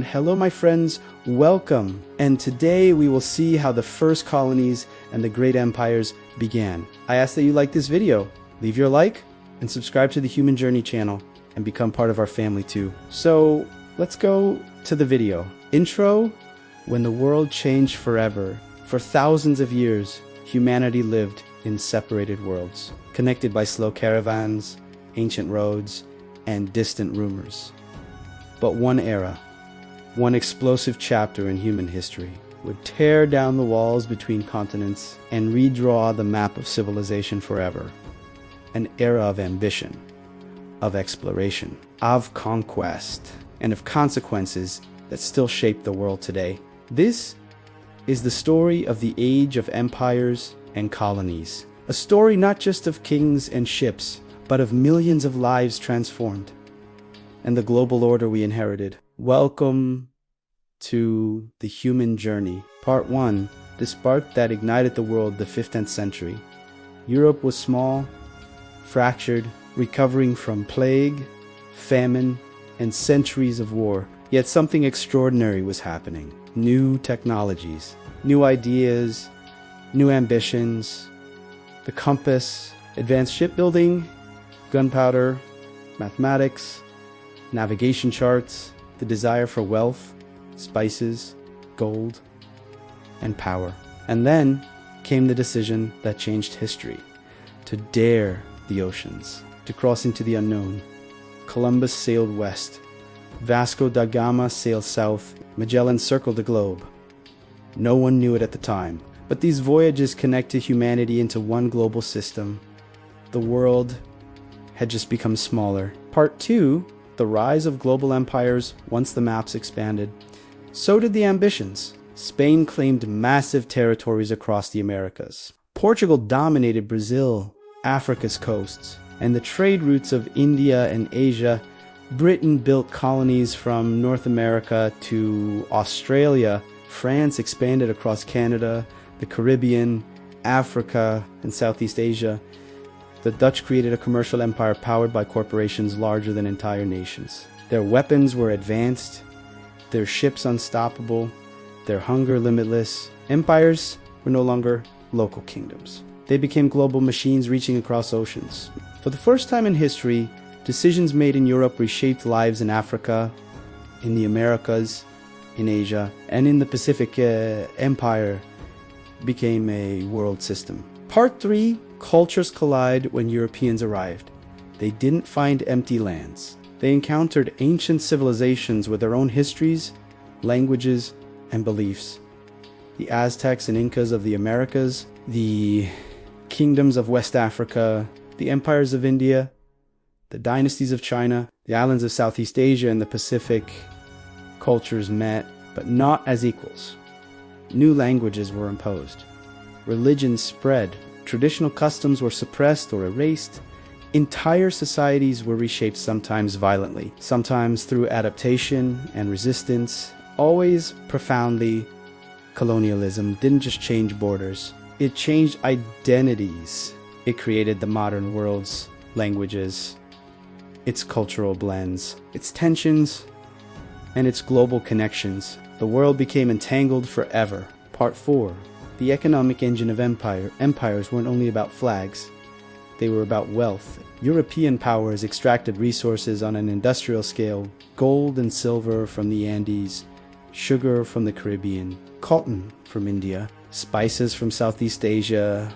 Hello my friends, welcome! And today we will see how the first colonies and the great empires began. I ask that you like this video, leave your like, and subscribe to the Human Journey channel and become part of our family too. So let's go to the video. Intro: when the world changed forever. For thousands of years, humanity lived in separated worlds, connected by slow caravans, ancient roads, and distant rumors. But one era, one explosive chapter in human history, would tear down the walls between continents and redraw the map of civilization forever. An era of ambition, of exploration, of conquest, and of consequences that still shape the world today. This is the story of the age of empires and colonies. A story not just of kings and ships, but of millions of lives transformed, and the global order we inherited. Welcome to the Human Journey. Part 1. The spark that ignited the world, the 15th century. Europe was small, fractured, recovering from plague, famine, and centuries of war. Yet something extraordinary was happening. New technologies, new ideas, new ambitions, the compass, advanced shipbuilding, gunpowder, mathematics, navigation charts, the desire for wealth, spices, gold, and power. And then came the decision that changed history: to dare the oceans, to cross into the unknown. Columbus sailed west, Vasco da Gama sailed south, Magellan circled the globe. No one knew it at the time, but these voyages connected humanity into one global system. The world had just become smaller. Part 2. The rise of global empires once the maps expanded. So did the ambitions. Spain claimed massive territories across the Americas. Portugal dominated Brazil, Africa's coasts, and the trade routes of India and Asia. Britain built colonies from North America to Australia. France expanded across Canada, the Caribbean, Africa, and Southeast Asia. The Dutch created a commercial empire powered by corporations larger than entire nations. Their weapons were advanced, their ships unstoppable, their hunger limitless. Empires were no longer local kingdoms. They became global machines reaching across oceans. For the first time in history, decisions made in Europe reshaped lives in Africa, in the Americas, in Asia, and in the Pacific. Empire became a world system. Part 3. Cultures collide when Europeans arrived. They didn't find empty lands. They encountered ancient civilizations with their own histories, languages, and beliefs. The Aztecs and Incas of the Americas, the kingdoms of West Africa, the empires of India, the dynasties of China, the islands of Southeast Asia and the Pacific. Cultures met, but not as equals. New languages were imposed. Religions spread. Traditional customs were suppressed or erased. Entire societies were reshaped, sometimes violently, sometimes through adaptation and resistance. Always profoundly, colonialism didn't just change borders. It changed identities. It created the modern world's languages, its cultural blends, its tensions, and its global connections. The world became entangled forever. Part 4. The economic engine of empires weren't only about flags. They were about wealth. European powers extracted resources on an industrial scale: gold and silver from the Andes, sugar from the Caribbean, cotton from India, spices from Southeast Asia,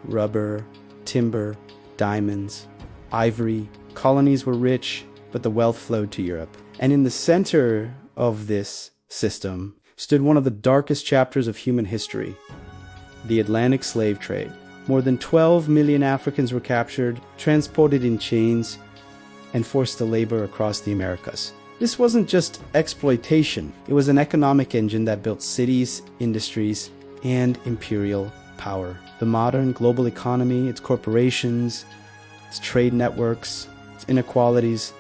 rubber, timber, diamonds, ivory. Colonies were rich, but the wealth flowed to Europe. And in the center of this system stood one of the darkest chapters of human history: the Atlantic slave trade. More than 12 million Africans were captured, transported in chains, and forced to labor across the Americas. This wasn't just exploitation. It was an economic engine that built cities, industries, and imperial power. The modern global economy, its corporations, its trade networks, its inequalities,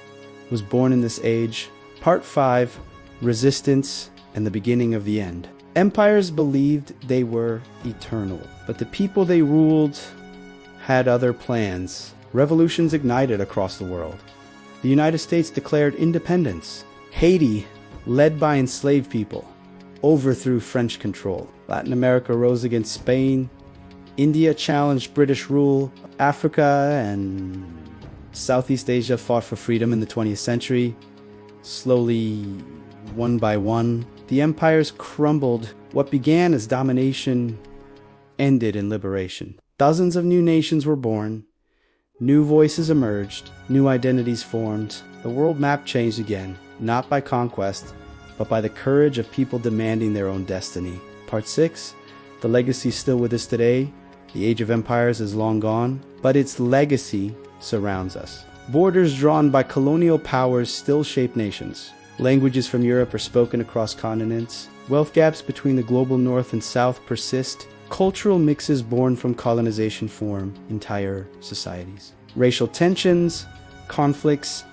was born in this age. Part 5. Resistance and the beginning of the end. Empires believed they were eternal, but the people they ruled had other plans. Revolutions ignited across the world. The United States declared independence. Haiti led by enslaved people, overthrew French control. Latin America rose against Spain. India challenged British rule. Africa and Southeast Asia fought for freedom in the 20th century. Slowly, one by one, the empires crumbled. What began as domination ended in liberation. Dozens of new nations were born. New voices emerged. New identities formed. The world map changed again, not by conquest, but by the courage of people demanding their own destiny. Part 6. The legacy is still with us today. The age of empires is long gone, but its legacy surrounds us. Borders drawn by colonial powers still shape nations. Languages from Europe are spoken across continents. Wealth gaps between the global north and south persist. Cultural mixes born from colonization form entire societies. Racial tensions, conflicts,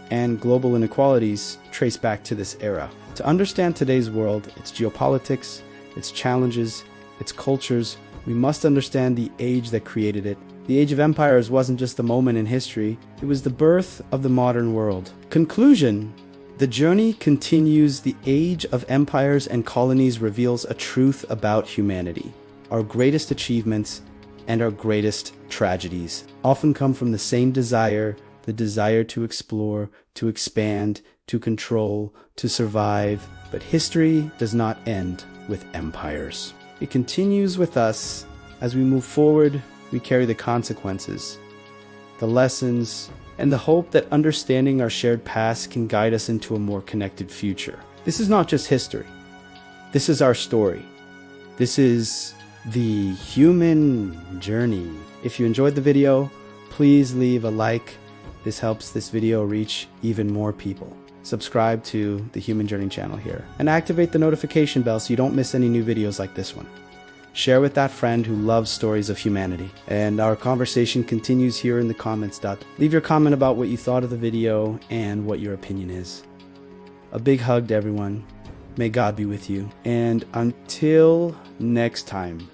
and global inequalities trace back to this era. To understand today's world, its geopolitics, its challenges, its cultures, we must understand the age that created it. The Age of Empires wasn't just a moment in history, it was the birth of the modern world. Conclusion: the journey continues. The Age of Empires and Colonies reveals a truth about humanity. Our greatest achievements and our greatest tragedies often come from the same desire, the desire to explore, to expand, to control, to survive. But history does not end with empires. It continues with us. As we move forward, we carry the consequences, the lessons, and the hope that understanding our shared past can guide us into a more connected future. This is not just history. This is our story. This is the human journey. If you enjoyed the video, please leave a like. This helps this video reach even more people. Subscribe to the Human Journey channel here and activate the notification bell so you don't miss any new videos like this one. Share with that friend who loves stories of humanity. And our conversation continues here in the comments. Leave your comment about what you thought of the video and what your opinion is. A big hug to everyone. May God be with you. And until next time.